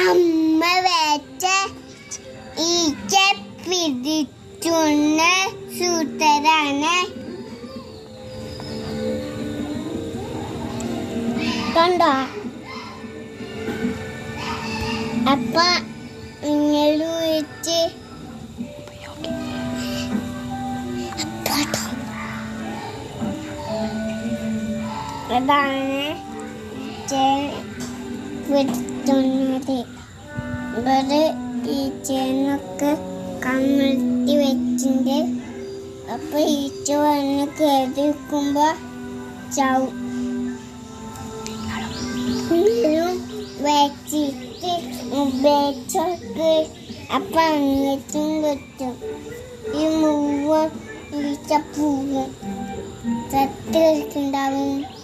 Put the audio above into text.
അമ്മ വെച്ച ഈച്ച പിടിച്ചുന്ന സൂത്രനാണ്. കണ്ടോ? അപ്പൊ നിങ്ങൾ വെച്ച് അതാണ് പിടിച്ചുന്നത്. ഇവിടെ ഈച്ചനൊക്കെ കമഴ്ത്തി വെച്ചിട്ടുണ്ട്. അപ്പൊ ഈച്ച വന്ന് കയറി വെക്കുമ്പോ ചാവും. വെച്ചിട്ട് ഉപയോഗിച്ചൊക്കെ അപ്പൊ അങ്ങോട്ടും കിട്ടും. ഈ മുഴുവൻ ഈച്ച പൂവും ചത്ത് കളിക്കുണ്ടാവും.